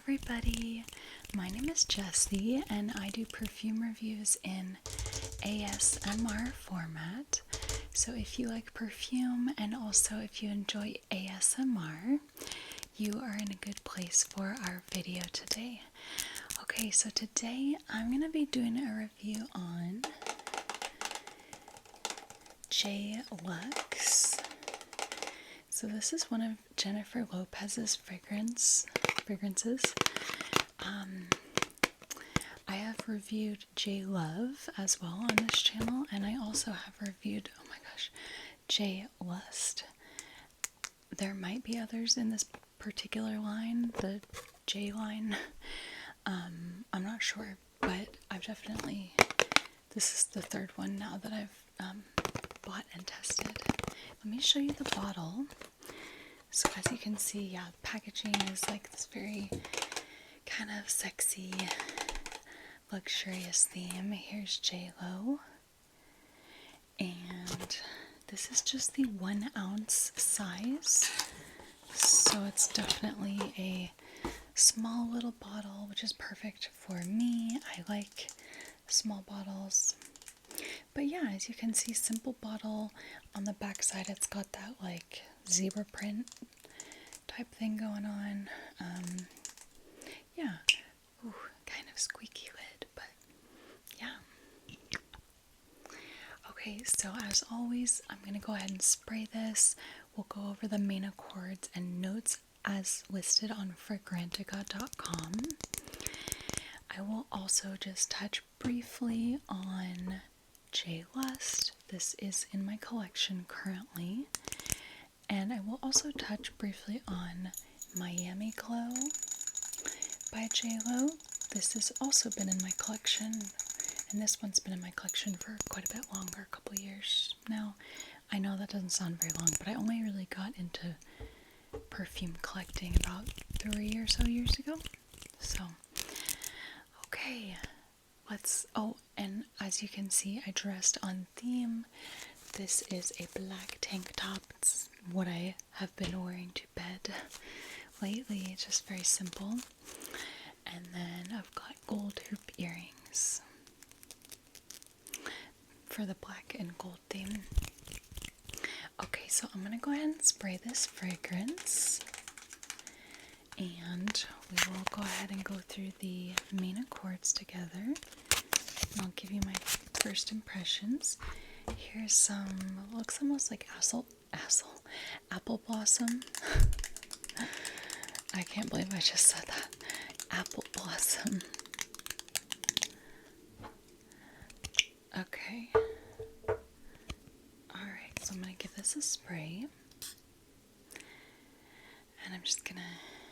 everybody, my name is Jessie and I do perfume reviews in ASMR format. So if you like perfume and also if you enjoy ASMR, you are in a good place for our video today. Okay, so today I'm going to be doing a review on J Lux. So this is one of Jennifer Lopez's fragrances. I have reviewed J Love as well on this channel, and I also have reviewed, oh my gosh, J Lust. There might be others in this particular line, the J line. I'm not sure, but I've definitely, this is the third one now that I've bought and tested. Let me show you the bottle. So as you can see, yeah, packaging is like this very kind of sexy, luxurious theme. Here's J-Lo. And this is just the 1 ounce size. So it's definitely a small little bottle, which is perfect for me. I like small bottles. But yeah, as you can see, simple bottle. On the back side, it's got that like zebra print type thing going on. Yeah. Ooh, kind of squeaky lid, but yeah. Okay, so as always, I'm going to go ahead and spray this. We'll go over the main accords and notes as listed on fragrantica.com. I will also just touch briefly on J Lust. This is in my collection currently. And I will also touch briefly on Miami Glow by JLo. This has also been in my collection, and this one's been in my collection for quite a bit longer, a couple years now. I know that doesn't sound very long, but I only really got into perfume collecting about 3 or so years ago. So, okay, oh, and as you can see, I dressed on theme. This is a black tank top. It's what I have been wearing to bed lately. It's just very simple. And then I've got gold hoop earrings for the black and gold theme. Okay, so I'm going to go ahead and spray this fragrance. And we will go ahead and go through the main accords together. And I'll give you my first impressions. Here's some, looks almost like apple blossom. I can't believe I just said that. Apple blossom. Okay. Alright, so I'm going to give this a spray. And I'm just going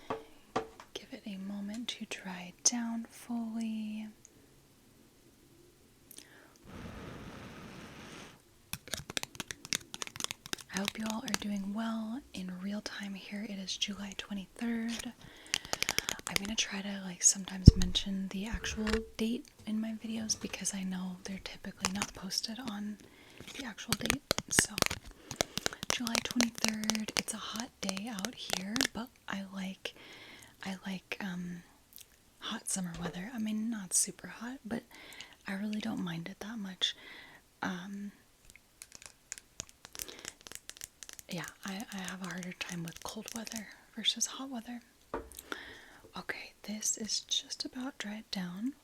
to give it a moment to dry down fully. I hope you all are doing well. In real time here, it is July 23rd. I'm going to try to sometimes mention the actual date in my videos because I know they're typically not posted on the actual date. So, July 23rd, it's a hot day out here, but I like hot summer weather. I mean, not super hot, but I really don't mind it that much. Yeah, I have a harder time with cold weather versus hot weather. Okay, this is just about dried down.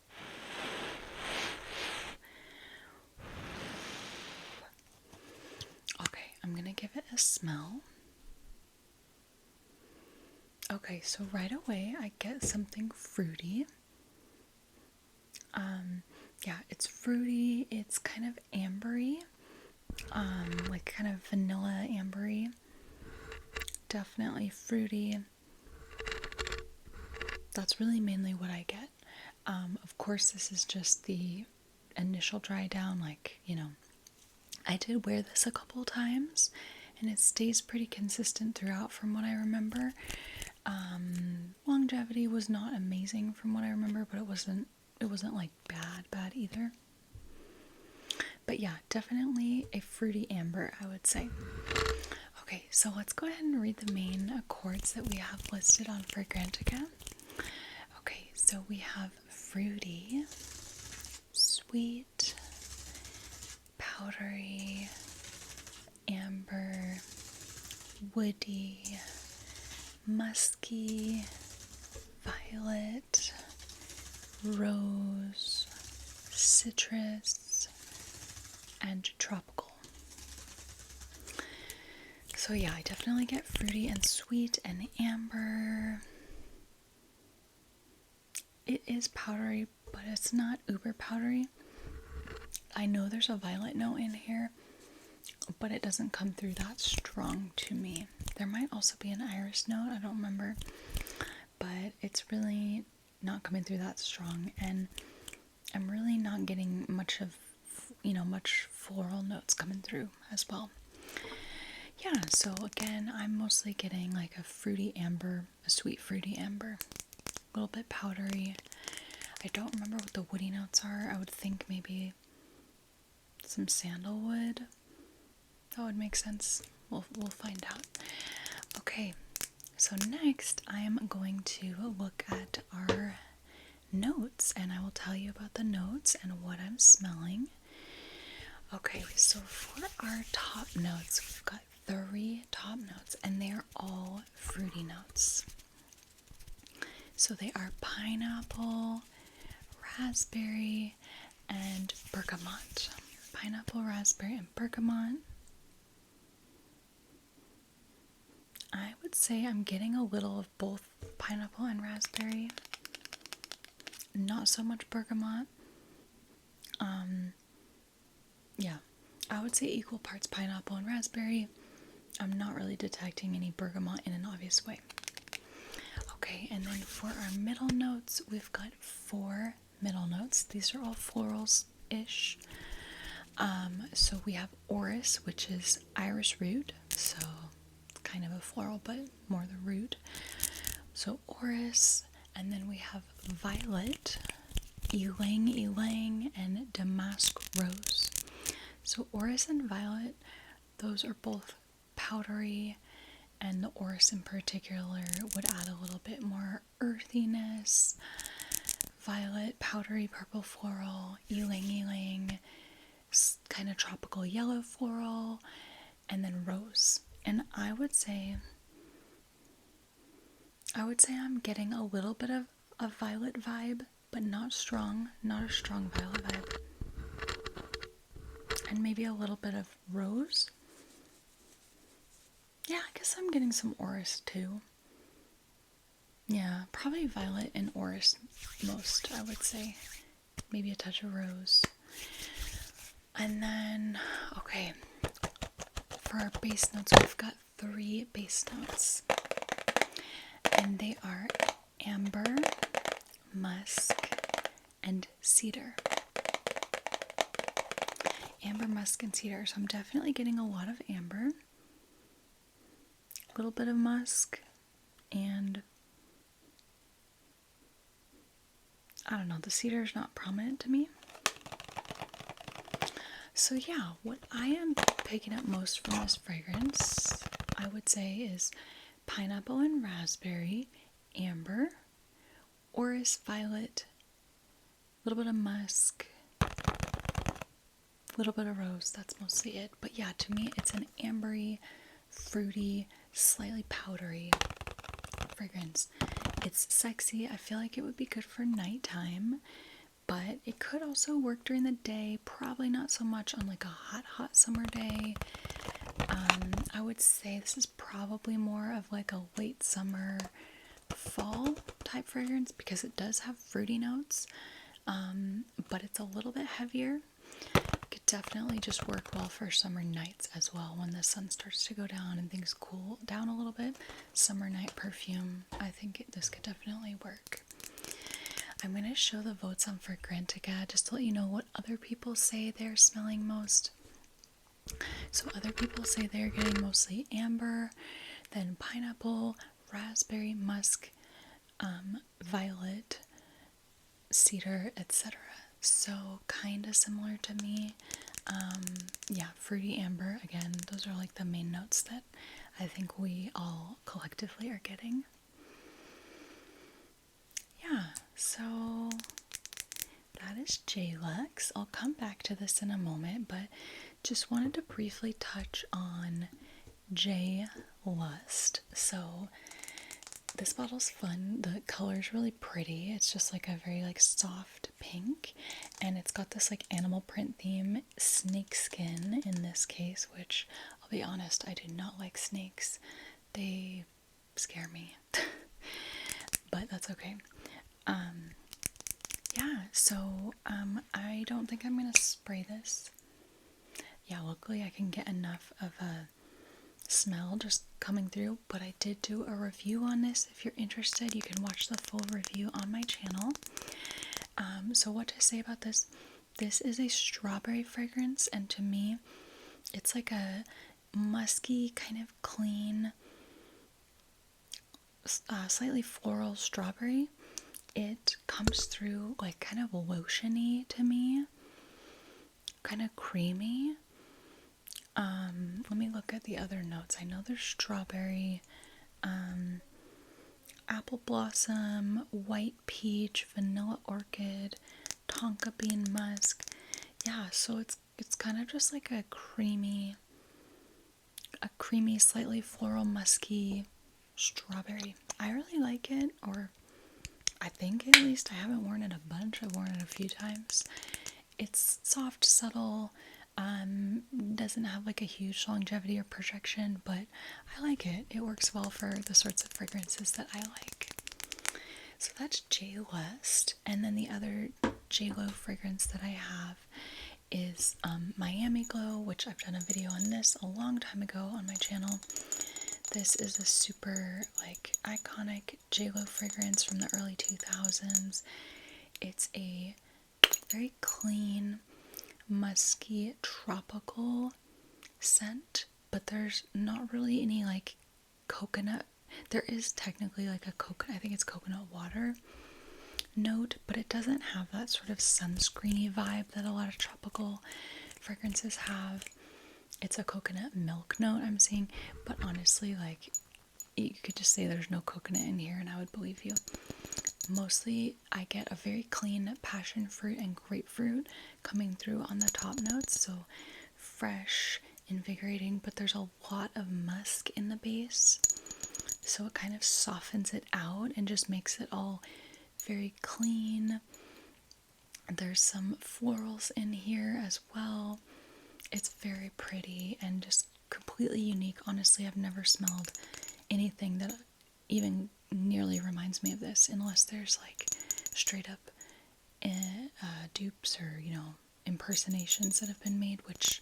Okay, I'm gonna give it a smell. Okay, so right away I get something fruity. Yeah, it's fruity, it's kind of ambery. Like kind of vanilla ambery. Definitely fruity. That's really mainly what I get. Of course, this is just the initial dry down, I did wear this a couple times and it stays pretty consistent throughout from what I remember. Longevity was not amazing from what I remember, but it wasn't like bad either. But yeah, definitely a fruity amber, I would say. Okay, so let's go ahead and read the main accords that we have listed on Fragrantica. So we have fruity, sweet, powdery, amber, woody, musky, violet, rose, citrus, and tropical. So yeah, I definitely get fruity and sweet and amber. It is powdery, but it's not uber powdery. I know there's a violet note in here, but it doesn't come through that strong to me. There might also be an iris note, I don't remember, but it's really not coming through that strong, and I'm really not getting much of, much floral notes coming through as well. Yeah, so again, I'm mostly getting like a fruity amber, a sweet fruity amber, a little bit powdery. I don't remember what the woody notes are. I would think maybe some sandalwood. That would make sense. We'll find out. Okay, so next I am going to look at our notes, and I will tell you about the notes and what I'm smelling. Okay, so for our top notes, we've got 3 top notes, and they are all fruity notes. So they are pineapple, raspberry, and bergamot. Pineapple, raspberry, and bergamot. I would say I'm getting a little of both pineapple and raspberry. Not so much bergamot. Yeah, I would say equal parts pineapple and raspberry. I'm not really detecting any bergamot in an obvious way. Okay, and then for our middle notes, we've got 4 middle notes. These are all florals-ish. So we have orris, which is iris root, so it's kind of a floral, but more the root. So orris, and then we have violet, ylang ylang, and damask rose. So orris and violet, those are both powdery, and the orris in particular would add a little bit more earthiness. Violet, powdery purple floral, ylang ylang, kind of tropical yellow floral, and then rose. And I would say I'm getting a little bit of a violet vibe, but not strong, not a strong violet vibe. And maybe a little bit of rose. Yeah, I guess I'm getting some orris too. Yeah, probably violet and orris most, I would say. Maybe a touch of rose. And then, okay, for our base notes, we've got 3 base notes. And they are amber, musk, and cedar. Amber, musk, and cedar. So I'm definitely getting a lot of amber, a little bit of musk, and I don't know, the cedar is not prominent to me. So yeah, what I am picking up most from this fragrance, I would say, is pineapple and raspberry, amber, orris violet, a little bit of musk, a little bit of rose. That's mostly it. But yeah, to me, it's an ambery, fruity, slightly powdery fragrance. It's sexy. I feel like it would be good for nighttime, but it could also work during the day. Probably not so much on like a hot summer day. I would say this is probably more of like a late summer, fall type fragrance, because it does have fruity notes, but it's a little bit heavier. Could definitely just work well for summer nights as well, when the sun starts to go down and things cool down a little bit. Summer night perfume, I think this could definitely work. I'm going to show the votes on Fragrantica just to let you know what other people say they're smelling most. So other people say they're getting mostly amber, then pineapple, raspberry, musk, violet, cedar, etc. So kind of similar to me. Yeah, fruity amber, again, those are like the main notes that I think we all collectively are getting. Yeah, So that is J Lux. I'll come back to this in a moment, but just wanted to briefly touch on J Lust. So this bottle's fun. The color's really pretty. It's just like a very like soft pink, and it's got this like animal print theme, snake skin in this case, which I'll be honest, I do not like snakes. They scare me. But that's okay. Yeah, so I don't think I'm gonna spray this. Yeah, luckily I can get enough of a smell just coming through, but I did do a review on this. If you're interested, you can watch the full review on my channel. So what to say about this? This is a strawberry fragrance, and to me, it's like a musky, kind of clean, slightly floral strawberry. It comes through like kind of lotiony to me, kind of creamy. Let me look at the other notes. I know there's strawberry, apple blossom, white peach, vanilla orchid, tonka bean musk. Yeah, so it's kind of just like a creamy, slightly floral musky strawberry. I really like it, or I think at least. I haven't worn it a bunch. I've worn it a few times. It's soft, subtle, doesn't have like a huge longevity or projection, but I like it. It works well for the sorts of fragrances that I like. So that's J Lust, and then the other J Lo fragrance that I have is Miami Glow, which I've done a video on this a long time ago on my channel. This is a super like iconic J Lo fragrance from the early 2000s. It's a very clean, musky, tropical scent, but there's not really any like coconut. There is technically like a coconut, I think it's coconut water note, but it doesn't have that sort of sunscreeny vibe that a lot of tropical fragrances have. It's a coconut milk note I'm seeing, but honestly, like, you could just say there's no coconut in here and I would believe you. Mostly I get a very clean passion fruit and grapefruit coming through on the top notes, so fresh, invigorating, but there's a lot of musk in the base, so it kind of softens it out and just makes it all very clean. There's some florals in here as well. It's very pretty and just completely unique. Honestly, I've never smelled anything that even nearly reminds me of this, unless there's like straight up dupes or, you know, impersonations that have been made, which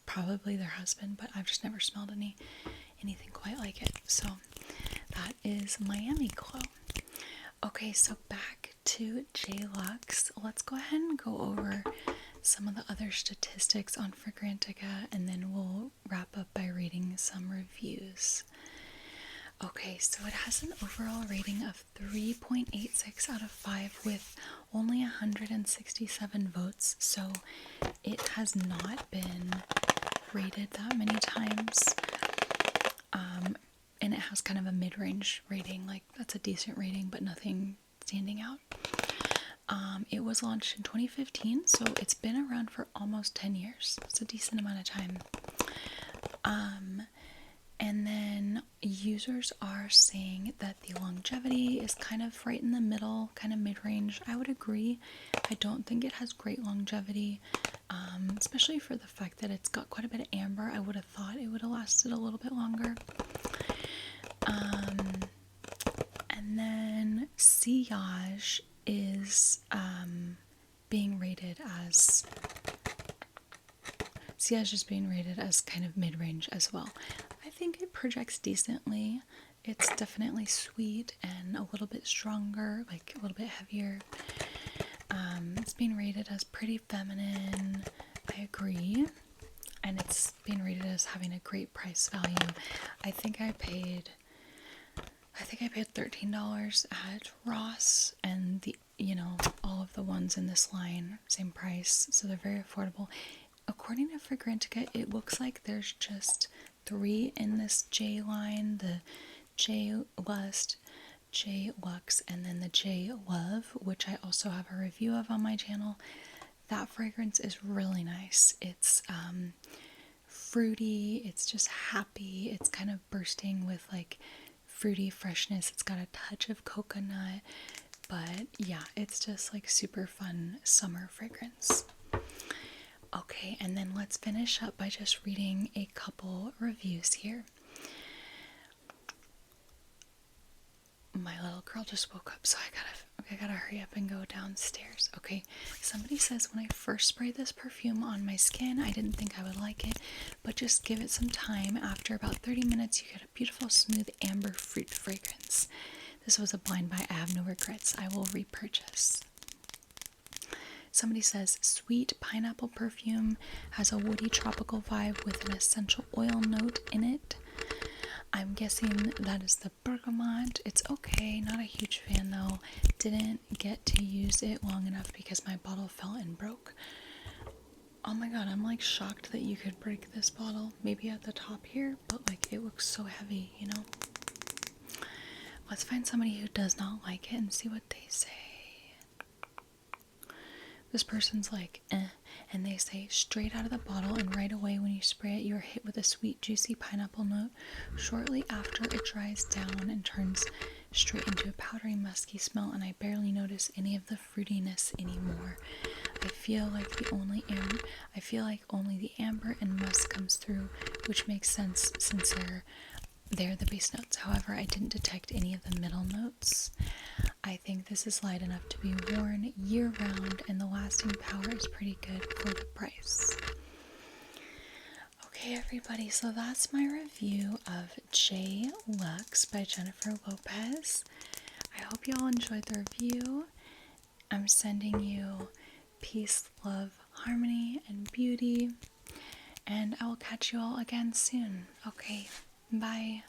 probably there has been, but I've just never smelled anything quite like it. So that is Miami Glow. Okay, so back to J Lux. Let's go ahead and go over some of the other statistics on Fragrantica, and then we'll wrap up by reading some reviews. Okay, so it has an overall rating of 3.86 out of 5 with only 167 votes, so it has not been rated that many times. And it has kind of a mid-range rating, like that's a decent rating, but nothing standing out. It was launched in 2015, so it's been around for almost 10 years. It's a decent amount of time. And then users are saying that the longevity is kind of right in the middle, kind of mid-range. I would agree. I don't think it has great longevity, especially for the fact that it's got quite a bit of amber. I would have thought it would have lasted a little bit longer. And then Sillage is being rated as kind of mid-range as well. I think it projects decently. It's definitely sweet and a little bit stronger, like a little bit heavier. It's being rated as pretty feminine. I agree. And it's being rated as having a great price value. I think I paid $13 at Ross, and all of the ones in this line, same price, so they're very affordable. According to Fragrantica, it looks like there's just 3 in this J line, the J Lust, J Lux, and then the J Love, which I also have a review of on my channel. That fragrance is really nice. It's fruity, it's just happy, it's kind of bursting with like fruity freshness. It's got a touch of coconut, but yeah, it's just like super fun summer fragrance. Okay, and then let's finish up by just reading a couple reviews here. My little girl just woke up, so I gotta hurry up and go downstairs. Okay, somebody says, when I first sprayed this perfume on my skin, I didn't think I would like it, but just give it some time. After about 30 minutes, you get a beautiful, smooth amber fruit fragrance. This was a blind buy. I have no regrets. I will repurchase. Somebody says, sweet pineapple perfume, has a woody tropical vibe with an essential oil note in it. I'm guessing that is the bergamot. It's okay, not a huge fan though. Didn't get to use it long enough because my bottle fell and broke. Oh my god, I'm like shocked that you could break this bottle. Maybe at the top here, but like it looks so heavy, you know? Let's find somebody who does not like it and see what they say. This person's like, and they say, straight out of the bottle and right away when you spray it, you are hit with a sweet, juicy pineapple note. Shortly after, it dries down and turns straight into a powdery, musky smell, and I barely notice any of the fruitiness anymore. I feel like only the amber and musk comes through, which makes sense since they're the base notes. However, I didn't detect any of the middle notes. I think this is light enough to be worn year-round, and the lasting power is pretty good for the price. Okay, everybody, so that's my review of J Lux by Jennifer Lopez. I hope you all enjoyed the review. I'm sending you peace, love, harmony, and beauty, and I will catch you all again soon. Okay, bye.